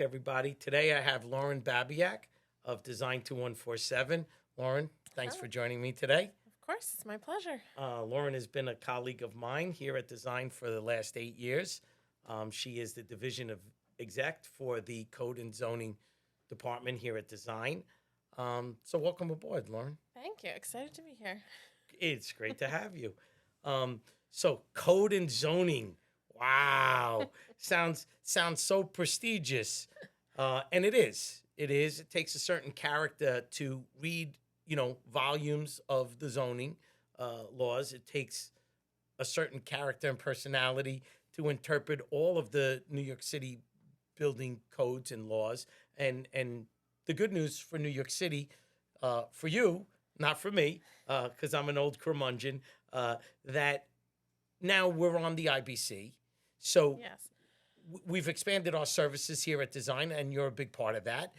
back, everybody. Today I have Lauren Babiak of Design 2147. Lauren, thanks for joining me today. Of course, it's my pleasure. Lauren has been a colleague of mine here at Design for the last 8 years. She is the Division of Exec for the Code and Zoning Department here at Design. So welcome aboard, Lauren. Thank you. Excited to be here. It's great to have you. So Code and Zoning. Wow. sounds so prestigious. And it is. It is. It takes a certain character to read, volumes of the zoning laws. It takes a certain character and personality to interpret all of the New York City building codes and laws. And the good news for New York City, for you, not for me, because I'm an old curmudgeon, that now we're on the IBC. So Yes. we've expanded our services here at Design, and you're a big part of that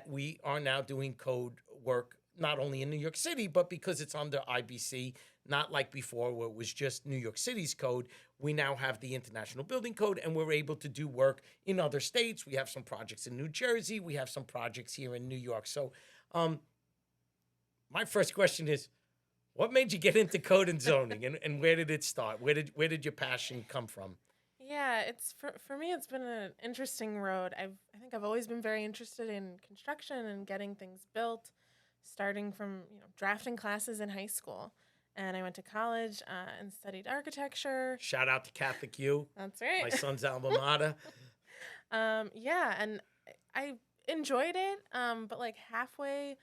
we are now doing code work, not only in New York City, but because it's under IBC, not like before where it was just New York City's code. We now have the International Building Code, and we're able to do work in other states. We have some projects in New Jersey. We have some projects here in New York. So my first question is, what made you get into code and zoning, and where did it start? Where did your passion come from? Yeah, it's for me. It's been an interesting road. I think I've always been very interested in construction and getting things built, starting from drafting classes in high school, and I went to college and studied architecture. Shout out to Catholic U. That's right. My son's alma mater. Yeah, and I enjoyed it. But like halfway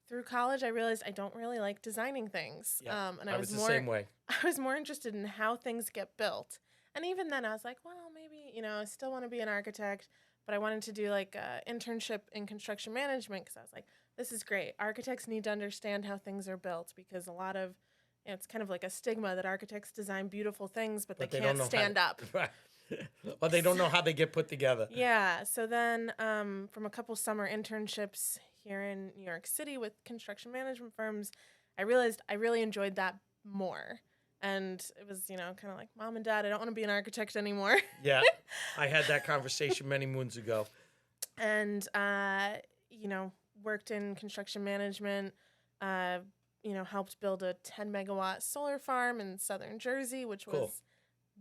through college, I realized I don't really like designing things. Yeah, And I was the same way. I was more interested in how things get built. And even then, I was like, well, maybe, I still want to be an architect, but I wanted to do like an internship in construction management because I was like, this is great. Architects need to understand how things are built because a lot of, it's kind of like a stigma that architects design beautiful things, but they can't stand up. Right. Or they don't know how they get put together. Yeah. So then from a couple summer internships here in New York City with construction management firms, I realized I really enjoyed that more. And it was, kind of like, Mom and Dad, I don't want to be an architect anymore. Yeah, I had that conversation many moons ago. And, worked in construction management, helped build a 10-megawatt solar farm in southern Jersey, which Cool. was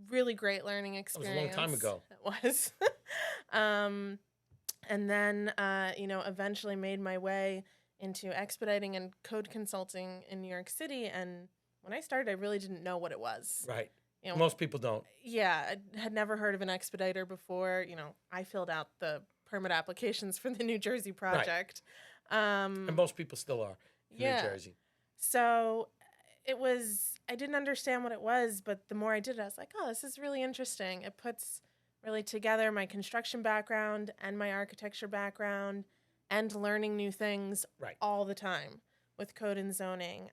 really great learning experience. That was a long time ago. It was. And then, eventually made my way into expediting and code consulting in New York City. And when I started, I really didn't know what it was. Right. Most people don't. Yeah, I had never heard of an expediter before. I filled out the permit applications for the New Jersey project. Right. And most people still are in New Jersey. So I didn't understand what it was, but the more I did it, I was like, oh, this is really interesting. It puts really together my construction background and my architecture background and learning new things all the time with code and zoning.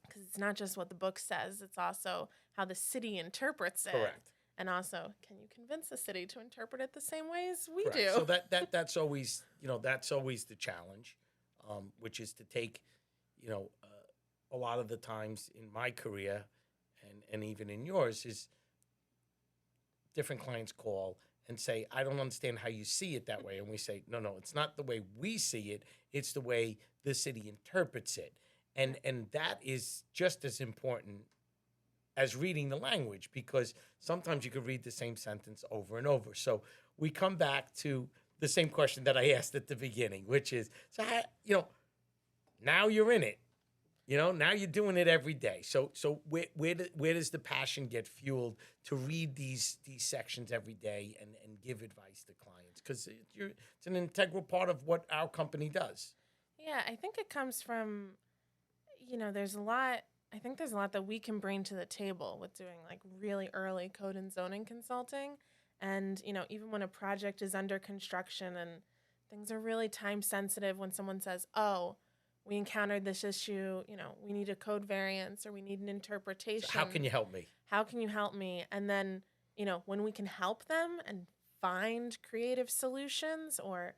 Because it's not just what the book says, it's also how the city interprets it. Correct. And also, can you convince the city to interpret it the same way as we do? So that's always, that's always the challenge, which is to take, a lot of the times in my career and even in yours is different clients call and say, I don't understand how you see it that way. And we say, no, it's not the way we see it. It's the way the city interprets it. And that is just as important as reading the language, because sometimes you could read the same sentence over and over. So we come back to the same question that I asked at the beginning, which is, so how, now you're in it, now you're doing it every day. So where does the passion get fueled to read these sections every day and give advice to clients? Because it's an integral part of what our company does. Yeah, I think it comes from, there's a lot that we can bring to the table with doing like really early code and zoning consulting. And, even when a project is under construction and things are really time sensitive, when someone says, oh, we encountered this issue, we need a code variance or we need an interpretation. So how can you help me? How can you help me? And then, when we can help them and find creative solutions or,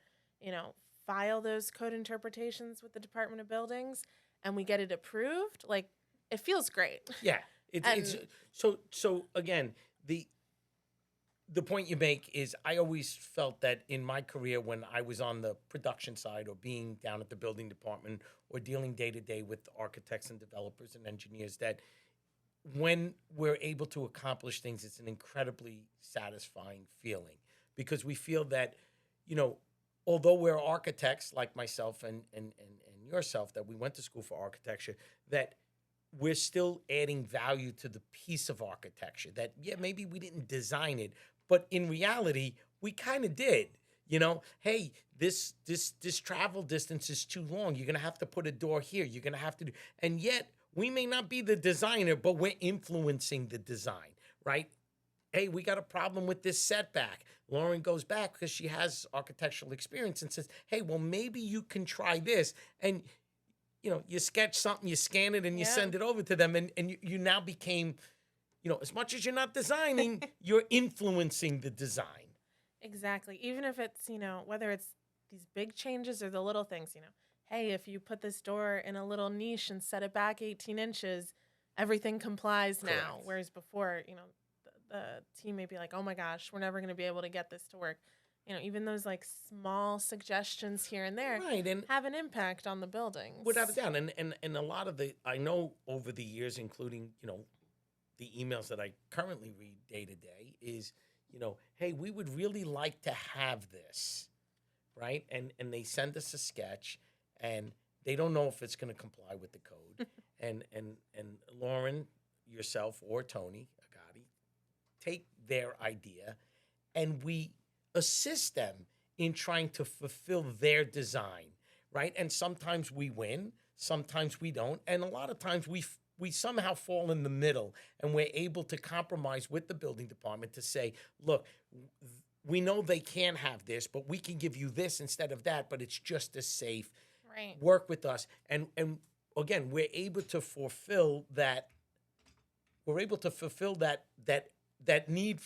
file those code interpretations with the Department of Buildings and we get it approved, like, it feels great. Yeah. It's so again, the point you make is I always felt that in my career when I was on the production side or being down at the building department or dealing day to day with architects and developers and engineers, that when we're able to accomplish things, it's an incredibly satisfying feeling because we feel that, you know, although we're architects like myself and yourself, that we went to school for architecture, that we're still adding value to the piece of architecture. That, yeah, maybe we didn't design it, but in reality, we kind of did. You know, hey, this travel distance is too long. You're gonna have to put a door here. You're gonna have to do, and yet we may not be the designer, but we're influencing the design, right? Hey, we got a problem with this setback. Lauren goes back because she has architectural experience and says, hey, well, maybe you can try this. And, you know, you sketch something, you scan it, and you send it over to them. And you now became, you know, as much as you're not designing, you're influencing the design. Exactly. Even if it's, you know, whether it's these big changes or the little things, you know, hey, if you put this door in a little niche and set it back 18 inches, everything complies now. Correct. Whereas before, you know, the team may be like, oh my gosh, we're never going to be able to get this to work. You know, even those like small suggestions here and there Right, and have an impact on the buildings. without a doubt. And a lot of I know over the years, including, you know, the emails that I currently read day to day is, you know, hey, we would really like to have this, right? And they send us a sketch, and they don't know if it's going to comply with the code. and Lauren, yourself, or Tony Agati take their idea, and we assist them in trying to fulfill their design, right? And sometimes we win, sometimes we don't, and a lot of times we somehow fall in the middle, and we're able to compromise with the building department to say, look, we know they can have this, but we can give you this instead of that, but it's just as safe. Right. Work with us. And again, we're able to fulfill that. We're able to fulfill that need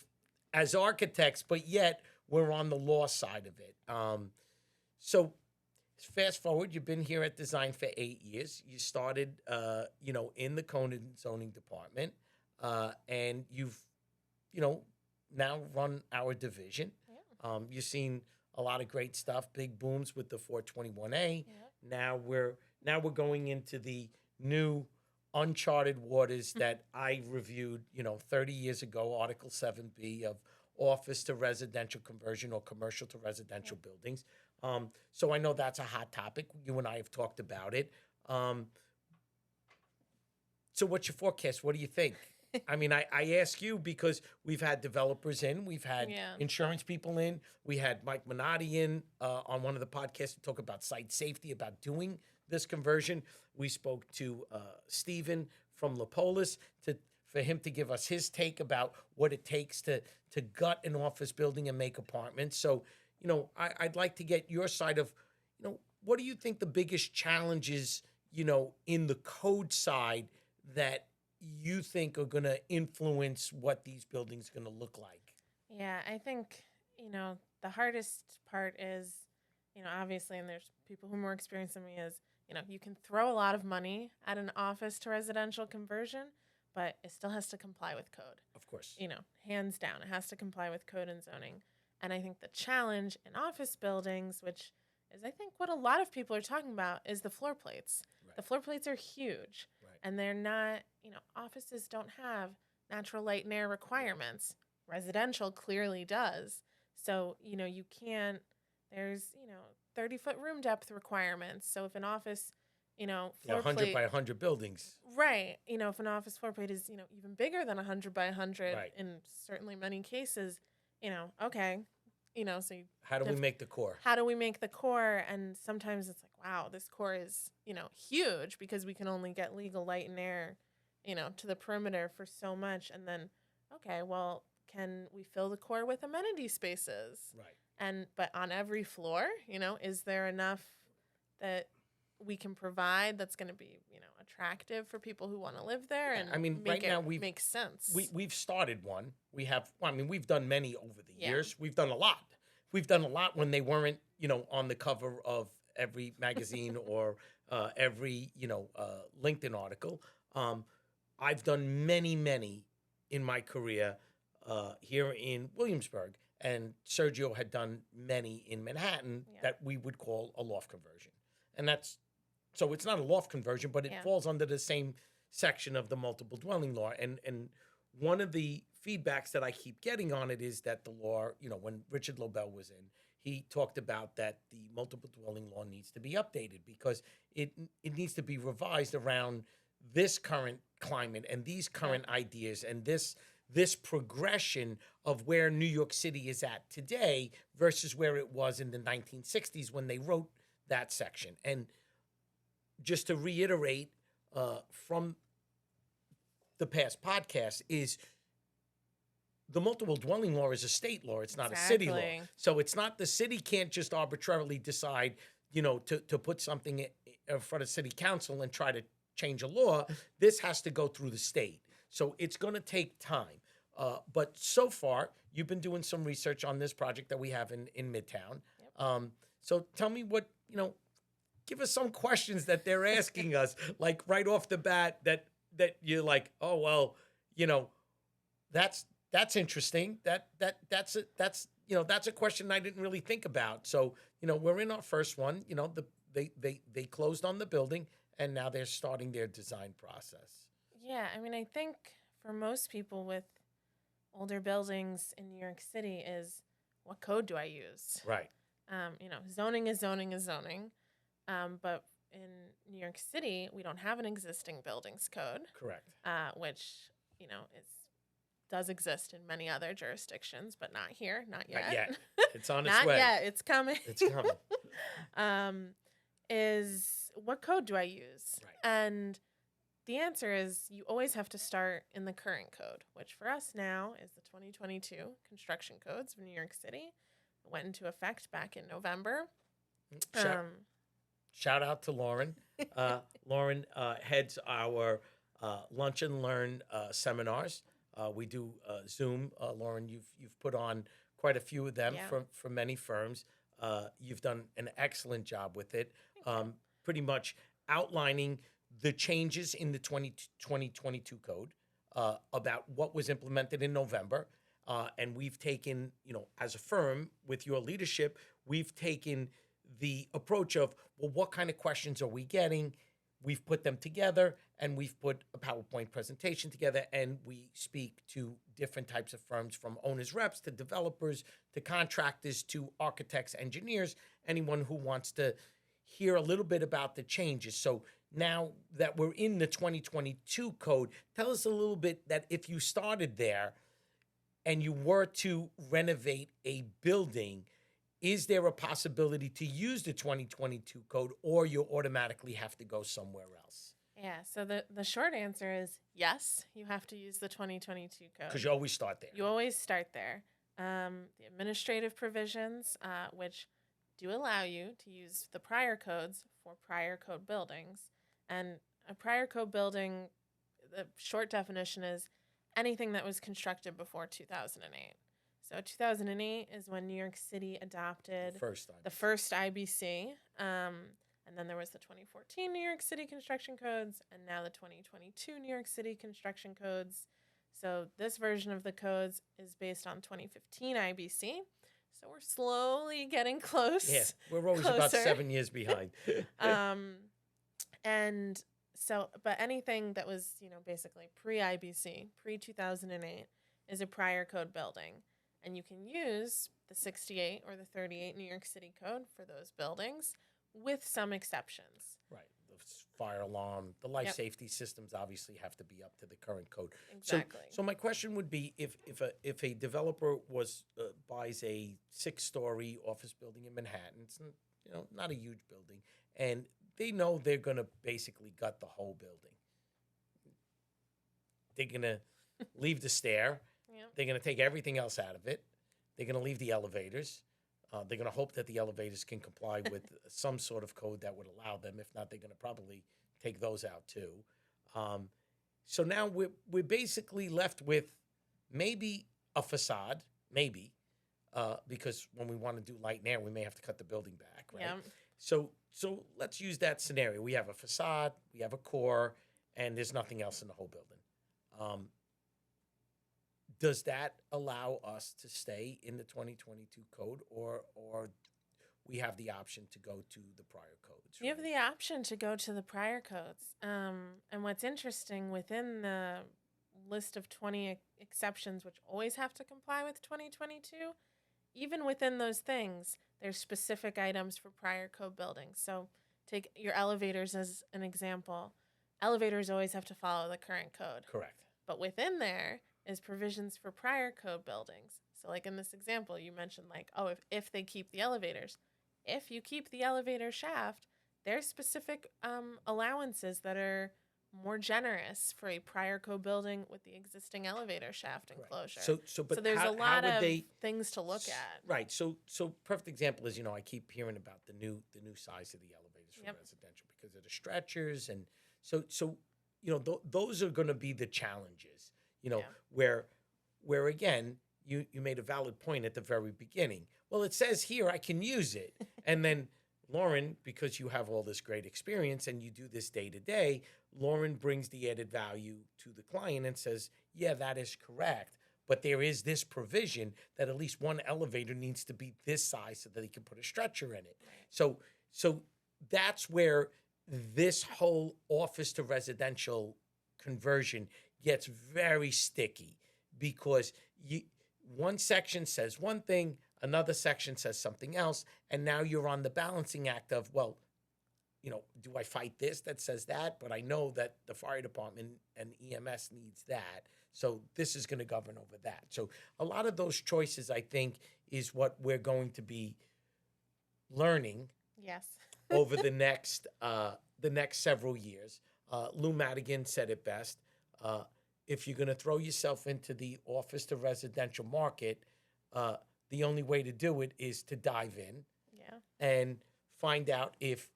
as architects, but yet we're on the law side of it. So fast forward, you've been here at Design for 8 years. You started, you know, in the code and zoning department, and you've, you know, now run our division. Yeah. You've seen a lot of great stuff, big booms with the 421A. Yeah. Now we're going into the new uncharted waters that I reviewed, you know, 30 years ago, Article 7B of office to residential conversion or commercial to residential buildings. So I know that's a hot topic. You and I have talked about it. So what's your forecast? What do you think? I mean, I ask you because we've had developers in, we've had insurance people in, we had Mike Minotti in on one of the podcasts to talk about site safety, about doing this conversion. We spoke to Stephen from Lapolis for him to give us his take about what it takes to gut an office building and make apartments. So, you know, I'd like to get your side of, you know, what do you think the biggest challenges, you know, in the code side that you think are going to influence what these buildings are going to look like? Yeah, I think, you know, the hardest part is, you know, obviously, and there's people who are more experienced than me, is, you know, you can throw a lot of money at an office to residential conversion, but it still has to comply with code. Of course. You know, hands down, it has to comply with code and zoning. And I think the challenge in office buildings, which is I think what a lot of people are talking about, is the floor plates. Right. The floor plates are huge. Right. And they're not, you know, offices don't have natural light and air requirements. Residential clearly does. So, you know, you can't, there's, you know, 30-foot room depth requirements. So if an office, you know, floor 100 plate, by 100 buildings. right, you know, if an office floor plate is, you know, even bigger than 100 by 100 Right. in certainly many cases, you know, okay, you know, so you, How do we make the core? how do we make the core? And sometimes it's like, wow, this core is, you know, huge because we can only get legal light and air, you know, to the perimeter for so much. And then, okay, well, can we fill the core with amenity spaces? Right. But on every floor, you know, is there enough that we can provide that's going to be, you know, attractive for people who want to live there? Yeah, And I mean, make right now it make sense. We've started one. We have, well, I mean, we've done many over the Yeah. years. We've done a lot. We've done a lot when they weren't, you know, on the cover of every magazine or every, you know, LinkedIn article. I've done many in my career here in Williamsburg, and Sergio had done many in Manhattan Yeah. that we would call a loft conversion. And that's so it's not a loft conversion, but it Yeah. falls under the same section of the multiple dwelling law. And one of the feedbacks that I keep getting on it is that the law, when Richard Lobel was in, he talked about that the multiple dwelling law needs to be updated because it needs to be revised around this current climate and these current ideas and this progression of where New York City is at today versus where it was in the 1960s when they wrote that section. And just to reiterate from the past podcast is the multiple dwelling law is a state law. It's not a city law. Exactly. So it's not the city can't just arbitrarily decide, to put something in front of city council and try to change a law. This has to go through the state. So it's going to take time. But so far, you've been doing some research on this project that we have in Midtown. Yep. So tell me what, give us some questions that they're asking us, like right off the bat that you're like, oh, well, that's interesting. That's a question I didn't really think about. So, we're in our first one, they closed on the building and now they're starting their design process. Yeah, I mean, I think for most people with older buildings in New York City is what code do I use? Right. Zoning is zoning is zoning. But in New York City, we don't have an existing buildings code. Correct. Which, does exist in many other jurisdictions, but not here, not yet. Not yet. It's on its not way. yet. It's coming. It's coming. Is what code do I use? Right. And the answer is you always have to start in the current code, which for us now is the 2022 construction codes of New York City. It went into effect back in November. Shout out to Lauren. Lauren heads our Lunch and Learn seminars. We do Zoom. Lauren, you've put on quite a few of them from many firms. You've done an excellent job with it, pretty much outlining the changes in the 2022 code about what was implemented in November. And we've taken, as a firm, with your leadership, we've taken the approach of, well, what kind of questions are we getting? We've put them together, and we've put a PowerPoint presentation together, and we speak to different types of firms, from owners' reps to developers to contractors to architects, engineers, anyone who wants to hear a little bit about the changes. So now that we're in the 2022 code, tell us a little bit that if you started there and you were to renovate a building, is there a possibility to use the 2022 code, or you automatically have to go somewhere else? Yeah, so the short answer is yes, you have to use the 2022 code. Because you always start there. You always start there. The administrative provisions, which do allow you to use the prior codes for prior code buildings. And a prior code building, the short definition is anything that was constructed before 2008. So 2008 is when New York City adopted the first IBC. And then there was the 2014 New York City construction codes, and now the 2022 New York City construction codes. So this version of the codes is based on 2015 IBC. So we're slowly getting close. Yeah, we're always about 7 years behind. And so, but anything that was, basically pre-IBC, pre-2008 is a prior code building. And you can use the 68 or the 38 New York City code for those buildings with some exceptions. Right. The fire alarm, the life safety systems obviously have to be up to the current code. Exactly. So my question would be, if a developer buys a 6-story office building in Manhattan, it's not a huge building, and they know they're going to basically gut the whole building. They're going to leave the stair. Yep. They're going to take everything else out of it. They're going to leave the elevators. They're going to hope that the elevators can comply with some sort of code that would allow them. If not, they're going to probably take those out too. So now we're basically left with maybe a facade, because when we want to do light and air, we may have to cut the building back, right? Yeah. So let's use that scenario. We have a facade, we have a core, and there's nothing else in the whole building. does that allow us to stay in the 2022 code, or we have the option to go to the prior codes? You have the option to go to the prior codes. And what's interesting within the list of 20 exceptions, which always have to comply with 2022, even within those things, there's specific items for prior code buildings. So take your elevators as an example. Elevators always have to follow the current code. Correct. But within there is provisions for prior code buildings. So like in this example, you mentioned like, oh, if they keep the elevators, if you keep the elevator shaft, there's specific allowances that are more generous for a prior code building with the existing elevator shaft enclosure. So there's a lot of they, things to look at. Right. So perfect example is, I keep hearing about the new size of the elevators for residential because of the stretchers, and so those are going to be the challenges. Where again, you made a valid point at the very beginning. Well, it says here I can use it, and then Lauren, because you have all this great experience and you do this day to day, Lauren brings the added value to the client and says, yeah, that is correct. But there is this provision that at least one elevator needs to be this size so that he can put a stretcher in it. So that's where this whole office to residential conversion gets very sticky, because one section says one thing, another section says something else, and now you're on the balancing act of, well, do I fight this that says that? But I know that the fire department and EMS needs that, so this is going to govern over that. So a lot of those choices, I think, is what we're going to be learning. Yes. over the next several years. Lou Madigan said it best. If you're going to throw yourself into the office to residential market, the only way to do it is to dive in and find out if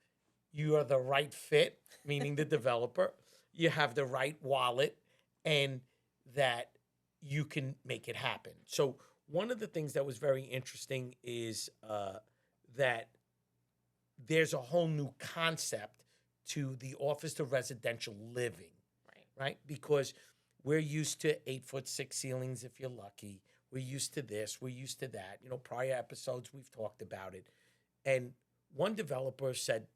you are the right fit, meaning the developer, you have the right wallet, and that you can make it happen. So one of the things that was very interesting is that there's a whole new concept to the office to residential living, right? Because we're used to 8'6" ceilings if you're lucky. We're used to this. We're used to that. Prior episodes we've talked about it. And one developer said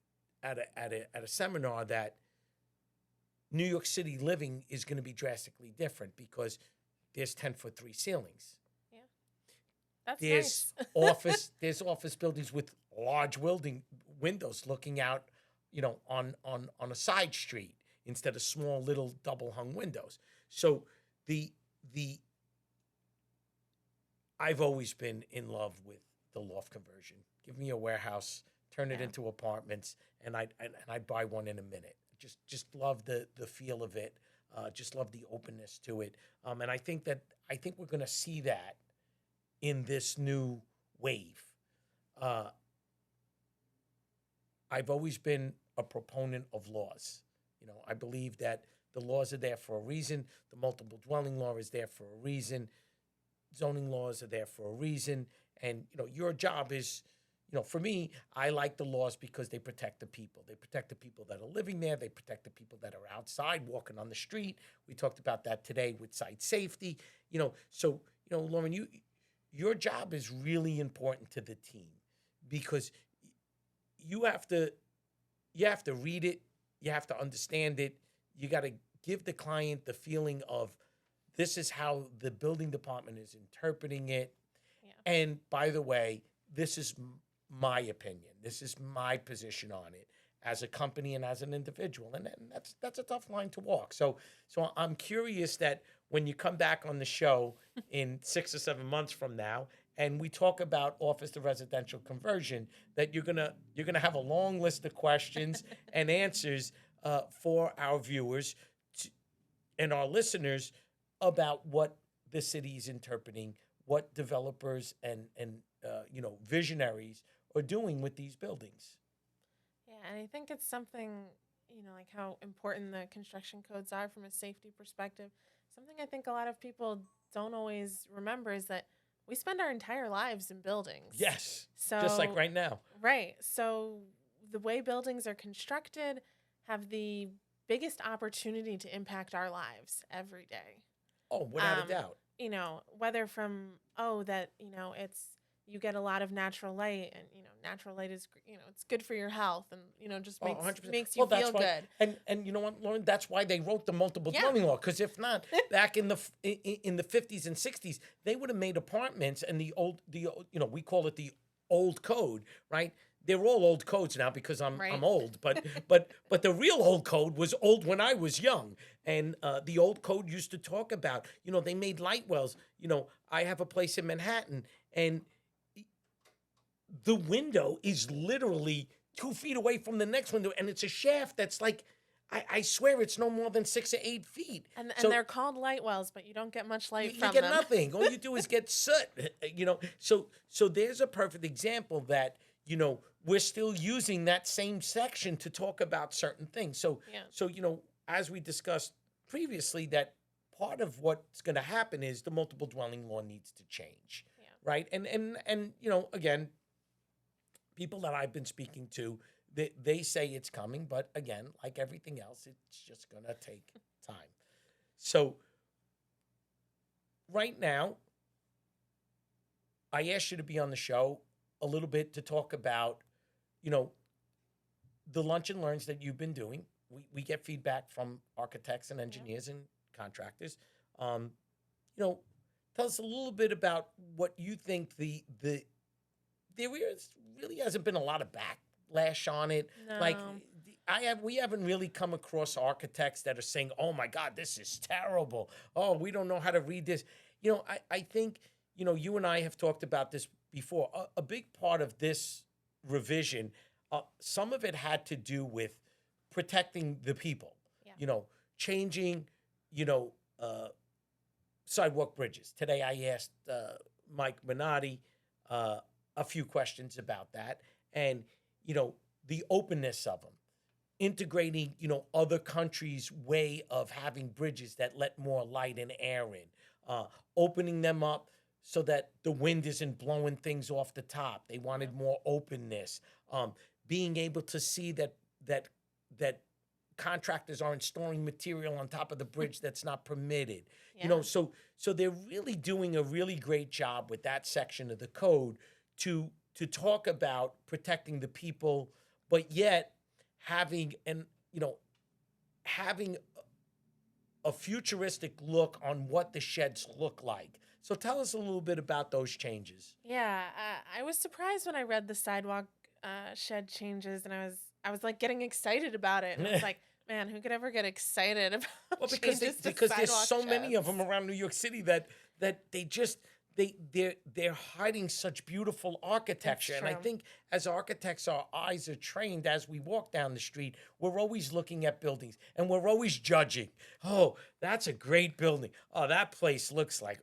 at a seminar that New York City living is going to be drastically different because there's 10'3" ceilings. Yeah, that's there's nice. There's office buildings with large windows looking out, on a side street instead of small little double hung windows. So I've always been in love with the loft conversion. Give me a warehouse, turn it into apartments, and I'd buy one in a minute. Just love the feel of it. Just love the openness to it. And I think we're going to see that in this new wave. I've always been a proponent of laws. I believe that the laws are there for a reason. The multiple dwelling law is there for a reason. Zoning laws are there for a reason. And, your job is, for me, I like the laws because they protect the people. They protect the people that are living there. They protect the people that are outside walking on the street. We talked about that today with site safety. So, Lauren, your job is really important to the team because you have to read it. You have to understand it. You got to give the client the feeling of this is how the building department is interpreting it. Yeah. And by the way, this is my opinion. This is my position on it as a company and as an individual. And that's a tough line to walk. So I'm curious that when you come back on the show in 6 or 7 months from now, and we talk about office to residential conversion, that you're gonna have a long list of questions and answers for our viewers and our listeners about what the city is interpreting, what developers and visionaries are doing with these buildings. Yeah, and I think it's something, like how important the construction codes are from a safety perspective. Something I think a lot of people don't always remember is that we spend our entire lives in buildings. Yes, so just like right now. Right. So the way buildings are constructed have the biggest opportunity to impact our lives every day. Oh, without a doubt. whether from, that, it's, you get a lot of natural light, and, natural light is, it's good for your health, and, just Oh, makes 100%. makes you Well, that's feel why, good. and you know what, Lauren? That's why they wrote the multiple Yeah. dwelling law. Because if not, back in the in the 50s and 60s, they would have made apartments, and we call it the old code, right? They're all old codes now because I'm Right. old, but the real old code was old when I was young, and the old code used to talk about, they made light wells. I have a place in Manhattan, and the window is literally 2 feet away from the next window, and it's a shaft that's like, I swear it's no more than 6 or 8 feet. And So they're called light wells, but you don't get much light you from get them. nothing. All you do is get soot. So there's a perfect example that we're still using that same section to talk about certain things. So Yeah. so as we discussed previously, that part of what's going to happen is the multiple dwelling law needs to change, Yeah. right? And again, people that I've been speaking to, they say it's coming, but again, like everything else, it's just going to take time. So right now, I asked you to be on the show a little bit to talk about, the lunch and learns that you've been doing. We get feedback from architects and engineers and contractors. Tell us a little bit about what you think there really hasn't been a lot of backlash on it. No. Like we haven't really come across architects that are saying, "Oh my God, this is terrible. Oh, we don't know how to read this." I think you and I have talked about this before. A big part of this revision, some of it had to do with protecting the people. Yeah. Changing, sidewalk bridges. Today, I asked Mike Minotti a few questions about that, and the openness of them, integrating other countries' way of having bridges that let more light and air in, opening them up so that the wind isn't blowing things off the top. They wanted more openness, being able to see that contractors aren't storing material on top of the bridge that's not permitted. Yeah. So they're really doing a really great job with that section of the code to talk about protecting the people, but yet having a futuristic look on what the sheds look like. So tell us a little bit about those changes. Yeah, I was surprised when I read the sidewalk shed changes, and I was like getting excited about it. And I was like, man, who could ever get excited about because changes to there's sidewalk so many of sheds? them around New York City that they're hiding such beautiful architecture. And I true. think as architects, our eyes are trained as we walk down the street. We're always looking at buildings and we're always judging. Oh, that's a great building. Oh, that place looks like,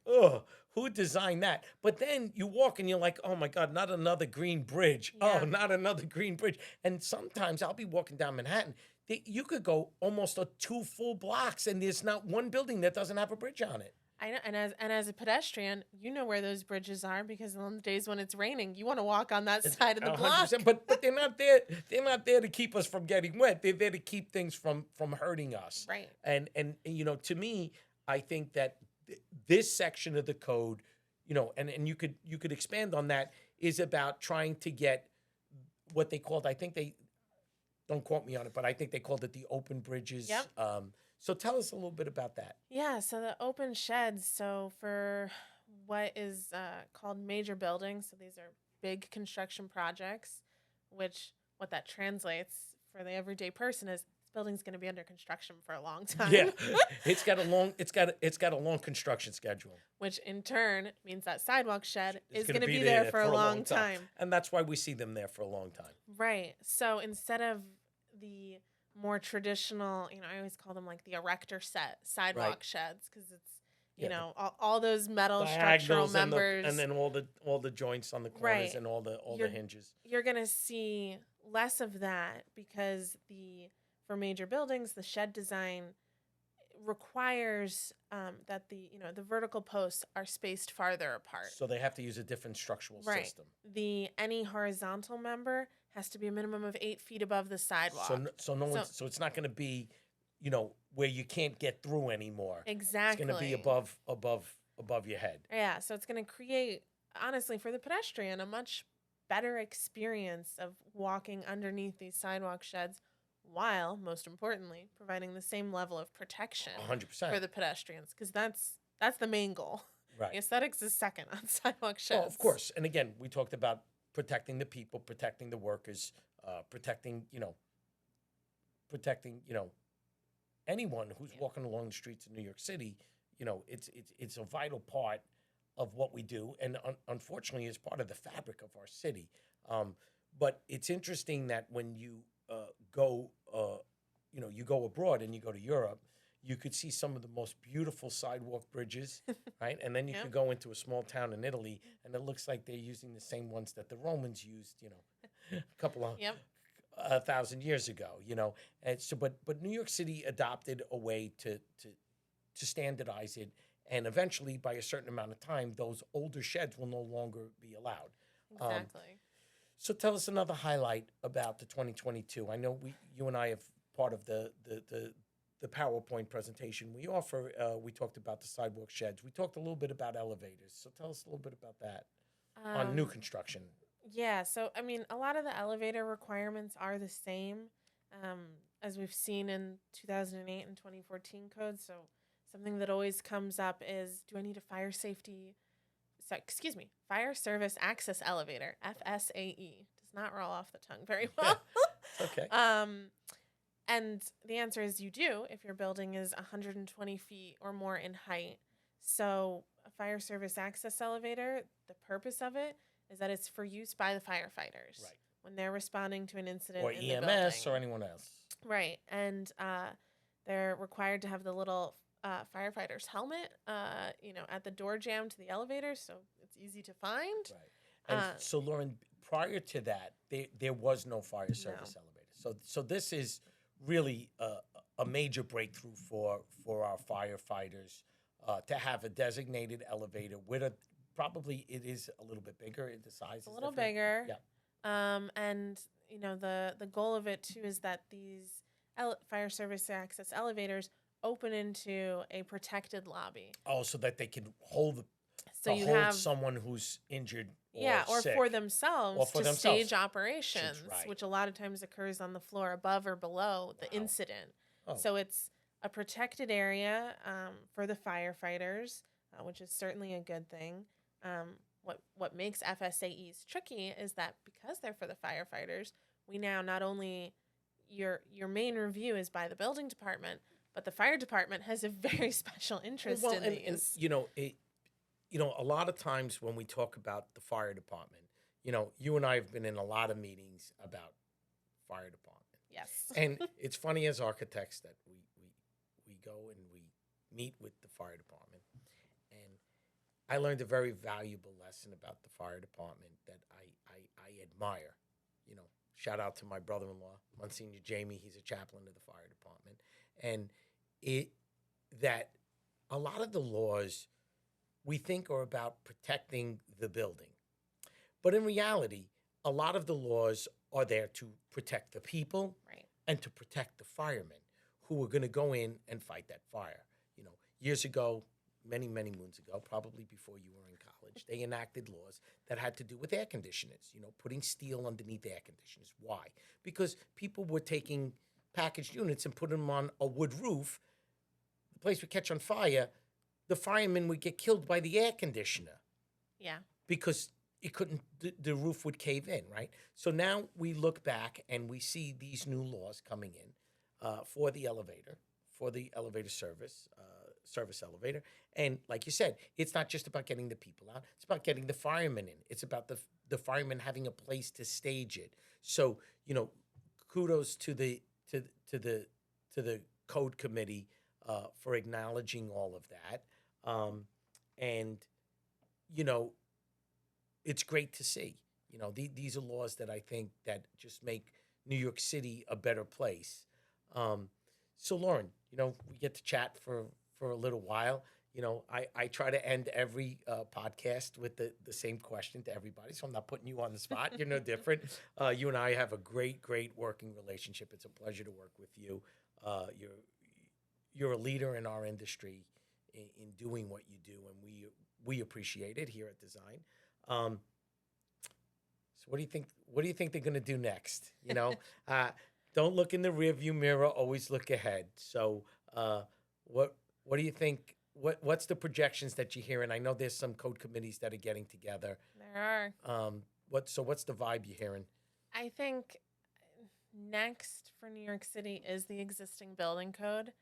who designed that? But then you walk and you're like, oh my God, not another green bridge. Yeah. Oh, not another green bridge. And sometimes I'll be walking down Manhattan. You could go almost 2 full blocks and there's not one building that doesn't have a bridge on it. I know, and as a pedestrian, you know where those bridges are, because on the days when it's raining, you want to walk on that side of the block. 100%. But they're not there. They're not there to keep us from getting wet. They're there to keep things from hurting us. Right. And to me, I think that this section of the code, and you could expand on that, is about trying to get what they called. I think they don't quote me on it, but I think they called it the open bridges. Yep. So tell us a little bit about that. Yeah, so the open sheds, so for what is called major buildings, so these are big construction projects, which what that translates for the everyday person is this building's going to be under construction for a long time. Yeah, it's got a long construction schedule, which in turn means that sidewalk shed is gonna going to be there for a long time. And that's why we see them there for a long time. Right. So instead of the more traditional, I always call them like the erector set sidewalk sheds, because it's all those metal structural members, and then all the joints on the corners, and all the hinges. You're gonna see less of that, because for major buildings, the shed design requires that the vertical posts are spaced farther apart. So they have to use a different structural system. Any horizontal member has to be a minimum of 8 feet above the sidewalk. So it's not going to be, where you can't get through anymore. Exactly. It's going to be above above your head. Yeah, so it's going to create, honestly, for the pedestrian, a much better experience of walking underneath these sidewalk sheds while, most importantly, providing the same level of protection 100%. for the pedestrians, because that's the main goal. Right. The aesthetics is second on sidewalk sheds. Well, of course. And again, we talked about protecting the people, protecting the workers, protecting anyone who's walking along the streets of New York City. It's a vital part of what we do, and unfortunately, is part of the fabric of our city. But it's interesting that when you go abroad and you go to Europe, you could see some of the most beautiful sidewalk bridges, right? And then you could go into a small town in Italy, and it looks like they're using the same ones that the Romans used, a couple of 1,000 years ago, And so, but New York City adopted a way to standardize it, and eventually, by a certain amount of time, those older sheds will no longer be allowed. Exactly. So tell us another highlight about the 2022. I know you and I have part of the PowerPoint presentation we offer. We talked about the sidewalk sheds. We talked a little bit about elevators. So tell us a little bit about that on new construction. Yeah, so I mean, a lot of the elevator requirements are the same as we've seen in 2008 and 2014 codes. So something that always comes up is, do I need a fire service access elevator, FSAE? Does not roll off the tongue very well. Okay. And the answer is you do if your building is 120 feet or more in height. So a fire service access elevator, the purpose of it is that it's for use by the firefighters when they're responding to an incident or in EMS the building. or anyone else. Right. And they're required to have the little firefighter's helmet, at the door jamb to the elevator, so it's easy to find. Right. And so, Lauren, prior to that, there was no fire service elevator. So this is really a major breakthrough for our firefighters to have a designated elevator with probably it is a little bit bigger in the size. It's a little bigger. Yeah. And the goal of it too is that these fire service access elevators open into a protected lobby. Oh, so that they can hold someone who's injured. Or sick. for themselves stage operations, right. which a lot of times occurs on the floor above or below the incident. Oh. So it's a protected area for the firefighters, which is certainly a good thing. What makes FSAEs tricky is that because they're for the firefighters, we now not only your main review is by the building department, but the fire department has a very special interest in these. And a lot of times when we talk about the fire department, you and I have been in a lot of meetings about fire department. Yes. And it's funny as architects that we go and we meet with the fire department. And I learned a very valuable lesson about the fire department that I admire. Shout out to my brother-in-law, Monsignor Jamie. He's a chaplain of the fire department. And that a lot of the laws we think are about protecting the building. But in reality, a lot of the laws are there to protect the people and to protect the firemen who are going to go in and fight that fire. Years ago, many, many moons ago, probably before you were in college, they enacted laws that had to do with air conditioners, putting steel underneath air conditioners. Why? Because people were taking packaged units and putting them on a wood roof. The place would catch on fire. The firemen would get killed by the air conditioner. Yeah. Because it couldn't, the roof would cave in, right? So now we look back and we see these new laws coming in for the elevator service elevator. And like you said, it's not just about getting the people out. It's about getting the firemen in. It's about the firemen having a place to stage it. So, kudos to the code committee for acknowledging all of that. And it's great to see. These are laws that I think that just make New York City a better place. So Lauren, we get to chat for a little while. I try to end every podcast with the same question to everybody, so I'm not putting you on the spot. You're no different. You and I have a great working relationship. It's a pleasure to work with you. You're a leader in our industry in doing what you do, and we appreciate it here at Design. So what do you think? What do you think they're going to do next? You know, don't look in the rearview mirror. Always look ahead. So what do you think? What's the projections that you hear? And I know there's some code committees that are getting together. There are. What's the vibe you're hearing? I think next for New York City is the existing building code.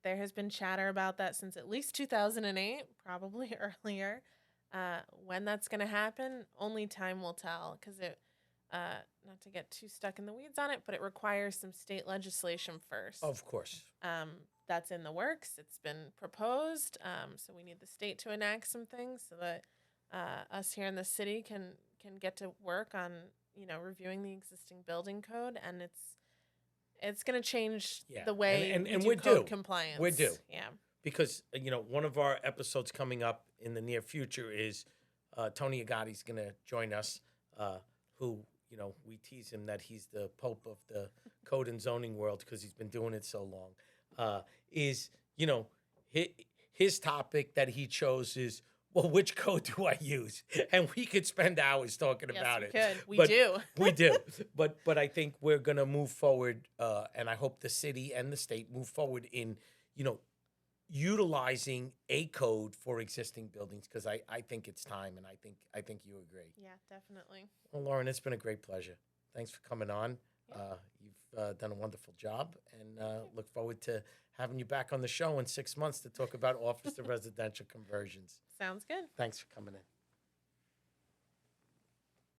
There has been chatter about that since at least 2008, probably earlier. When that's going to happen, only time will tell, because not to get too stuck in the weeds on it, but it requires some state legislation first. Of course. That's in the works. It's been proposed. So we need the state to enact some things so that us here in the city can get to work on, reviewing the existing building code, and it's going to change the way and we do we're code due. compliance. We're due. Yeah. Because, one of our episodes coming up in the near future is Tony Agatti's going to join us, who, we tease him that he's the Pope of the code and zoning world because he's been doing it so long, his topic that he chose is, well, which code do I use? And we could spend hours talking about it. We do. We do. But I think we're going to move forward, and I hope the city and the state move forward in, utilizing a code for existing buildings, because I think it's time, and I think you agree. Yeah, definitely. Well, Lauren, it's been a great pleasure. Thanks for coming on. Yeah. You've done a wonderful job, and look forward to having you back on the show in 6 months to talk about office to residential conversions. Sounds good. Thanks for coming in.